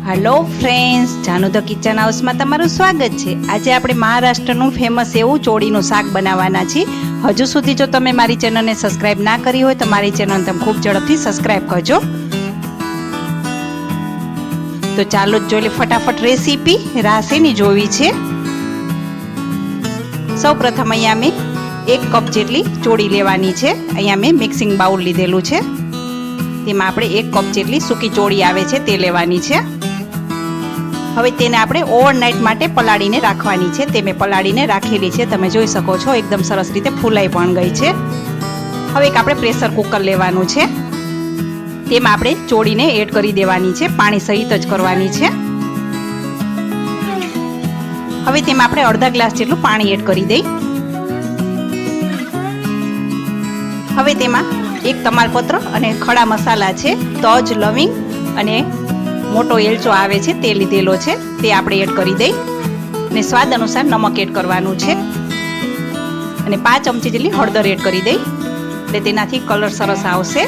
Hello friends, जानू the kitchen house में तमारुं स्वागत है। आज आपणे महाराष्ट्रનું फेमस एवं ચોળીનું શાક બનાववाना छे। हजू सुधी जो तमे मारी चेनल ने सब्सक्राइब ना करी होय तो मारी चेनल तमे खूब झड़पथी सब्सक्राइब करजो। तो चालो जोईए फटाफट रेसिपी रासेनी जोवी छे। सौ प्रथम अहींया मैं 1 कप जेटली ચોળી लेवानी छे। अहींया मैं मिक्सिंग बाउल लीधेलुं छे। तेमां आपणे 1 कप जेटली सूकी ચોળી आवे छे ते लेवानी छे। હવે તેને આપણે ઓવરનાઇટ માટે પલાળીને રાખવાની છે। તે મેં પલાળીને રાખેલી છે, તમે જોઈ શકો છો એકદમ સરસ રીતે ફૂલાઈ પણ ગઈ છે। હવે એક આપણે પ્રેશર કુકર લેવાનું છે, તેમાં આપણે ચોળીને એડ કરી દેવાની છે, પાણી સહિત જ કરવાની છે। હવે તેમાં આપણે અડધા ગ્લાસ જેટલું પાણી એડ કરી દઈ। હવે તેમાં એક તમાલપત્ર અને ખડા મસાલા છે, તજ, લવિંગ અને मोटो एलचो आवे छे ते लीधेलो छे, ते आपणे एड करी दई ने स्वाद अनुसार नमक एड करवानुं छे अने 5 चमची जेटली हळदर एड करी दई એટલે તેનાથી કલર સરસ આવશે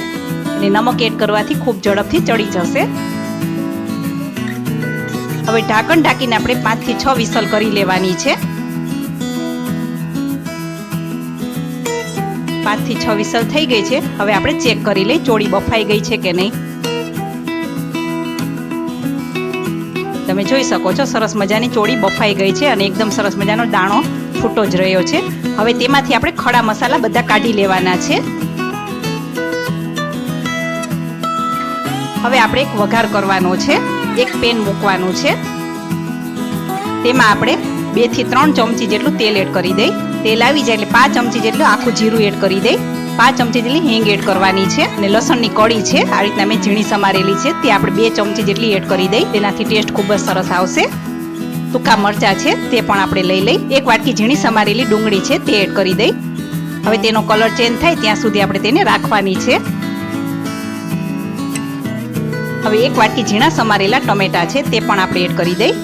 અને નમક એડ કરવાથી ખૂબ ઝડપથી ચડી જશે। હવે ઢાંકણ ઢાંકીને આપણે 5 થી 6 વિસલ કરી લેવાની છે। 5 થી 6 વિસલ થઈ ગઈ છે। હવે આપણે ચેક કરી લઈ ચોળી બફાઈ ગઈ છે કે નહીં। તમે જોઈ શકો છો સરસ મજાની ચોળી બફાઈ ગઈ છે અને એકદમ સરસ મજાનો દાણો છૂટો જ રહ્યો છે। હવે તેમાંથી આપણે ખડા મસાલા બધા કાઢી લેવાના છે। હવે આપણે એક વઘાર કરવાનો છે। એક પેન મૂકવાનું છે, તેમાં આપણે 2 થી 3 ચમચી જેટલું તેલ એડ કરી દઈ। તેલ આવી જાય એટલે 5 ચમચી જેટલું આખું જીરું એડ કરી દઈ। 5 ચમચી જેટલી હિંગ એડ કરવાની છે અને લસણની કળી છે, આ રીતના મેં ઝીણી સમારેલી છે, તે આપણે 2 ચમચી જેટલી એડ કરી દઈ। તેનાથી ટેસ્ટ ખૂબ જ સરસ આવશે। સૂકા મરચા છે તે પણ આપણે લઈ લઈ। 1 વાટકી ઝીણી સમારેલી ડુંગળી છે તે એડ કરી દઈ। હવે તેનો કલર ચેન્જ થાય ત્યાં સુધી આપણે તેને રાખવાની છે। હવે 1 વાટકી ઝીણા સમારેલા ટમેટા છે તે પણ આપણે એડ કરી દઈ।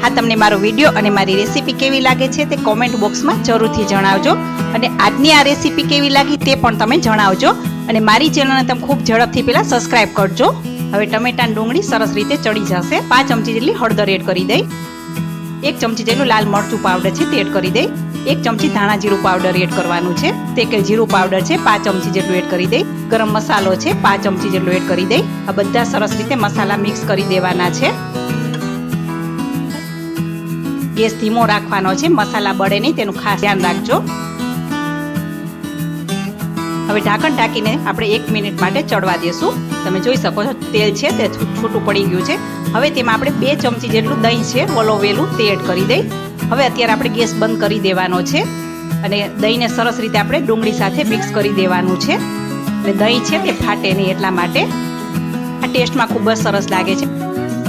હા, તમને મારો વિડીયો અને મારી રેસીપી કેવી લાગે છે તે કોમેન્ટ બોક્સમાં જરૂરથી જણાવજો અને આજની આ રેસીપી કેવી લાગી તે પણ તમે જણાવજો અને મારી ચેનલને તમે ખૂબ ઝડપથી પહેલા સબસ્ક્રાઇબ કરજો। હવે ટમેટા અને ડુંગળી સરસ રીતે ચડી જશે। 5 ચમચી જેટલી હળદર એડ કરી દઈ। 1 ચમચી જેટલું લાલ મરચું પાવડર છે તે એડ કરી દઈ। 1 ચમચી ધાણા જીરું પાવડર એડ કરવાનું છે, શેકેલ જીરું પાવડર છે 5 ચમચી જેટલું એડ કરી દઈ। ગરમ મસાલો છે 5 ચમચી જેટલું એડ કરી દઈ। આ બધા સરસ રીતે મસાલા મિક્સ કરી દેવાના છે। ગેસ ધીમો રાખવાનો છે, મસાલા બળે નહીં તેનું ખાસ ધ્યાન રાખજો। હવે ઢાંકણ ઢાંકીને આપણે 1 મિનિટ માટે ચડવા દેશું। તમે જોઈ શકો છો તેલ છે તે છૂટું પડી ગયું છે। હવે તેમાં આપણે 2 ચમચી જેટલું દહીં છે વલોવેલું તે એડ કરી દઈ। હવે અત્યારે આપણે ગેસ બંધ કરી દેવાનો છે અને દહીંને સરસ રીતે આપણે ડુંગળી સાથે મિક્સ કરી દેવાનું છે અને દહીં છે તે ફાટે નહીં એટલા માટે। આ ટેસ્ટમાં ખૂબ જ સરસ લાગે છે।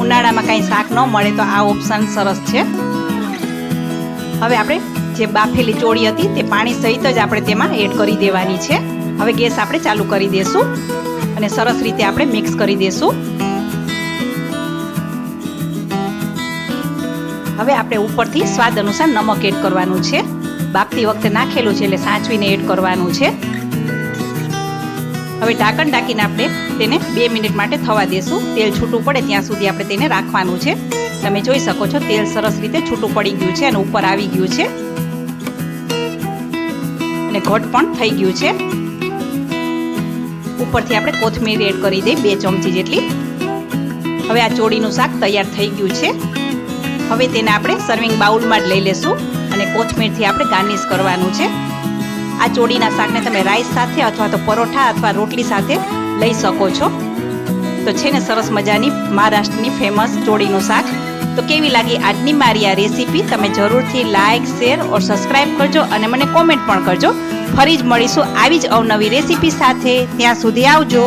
ઉનાળામાં કાંઈ શાક ન મળે તો આ ઓપ્શન સરસ છે। હવે આપણે જે બાફેલી ચોળી હતી તે પાણી સહિત જ આપણે તેમાં એડ કરી દેવાની છે। હવે ગેસ આપણે ચાલુ કરી દેશું અને સરસ રીતે આપણે મિક્સ કરી દેશું। હવે આપણે ઉપરથી સ્વાદ અનુસાર નમક એડ કરવાનું છે। બાફતી વખતે નાખેલું છે એટલે સાચવીને એડ કરવાનું છે। હવે ઢાંકણ ઢાંકીને આપણે તેને 2 મિનિટ માટે થવા દેશું। તેલ છૂટું પડે ત્યાં સુધી આપણે તેને રાખવાનું છે। તમે જોઈ શકો છો તેલ સરસ રીતે છૂટું પડી ગયું છે અને ઉપર આવી ગયું છે અને ઘટ પણ થઈ ગયું છે। ઉપરથી આપણે કોથમીર એડ કરી દઈ 2 ચમચી જેટલી। હવે આ ચોળીનું શાક તૈયાર થઈ ગયું છે। હવે તેને આપણે સર્વિંગ બાઉલમાં જ લઈ લેશું અને કોથમીરથી આપણે ગાર્નિશ કરવાનું છે। આ ચોળીના શાકને તમે રાઈસ સાથે અથવા તો પરોઠા અથવા રોટલી સાથે લઈ શકો છો। તો છે ને સરસ મજાની મહારાષ્ટ્રની ફેમસ ચોળીનું શાક। તો કેવી લાગી આજની મારી આ રેસીપી તમે જરૂરથી લાઇક, શેર ઓર સબસ્ક્રાઇબ કરજો અને મને કોમેન્ટ પણ કરજો। ફરી જ મળીશું આવી જ અવનવી રેસીપી સાથે। ત્યાં સુધી આવજો।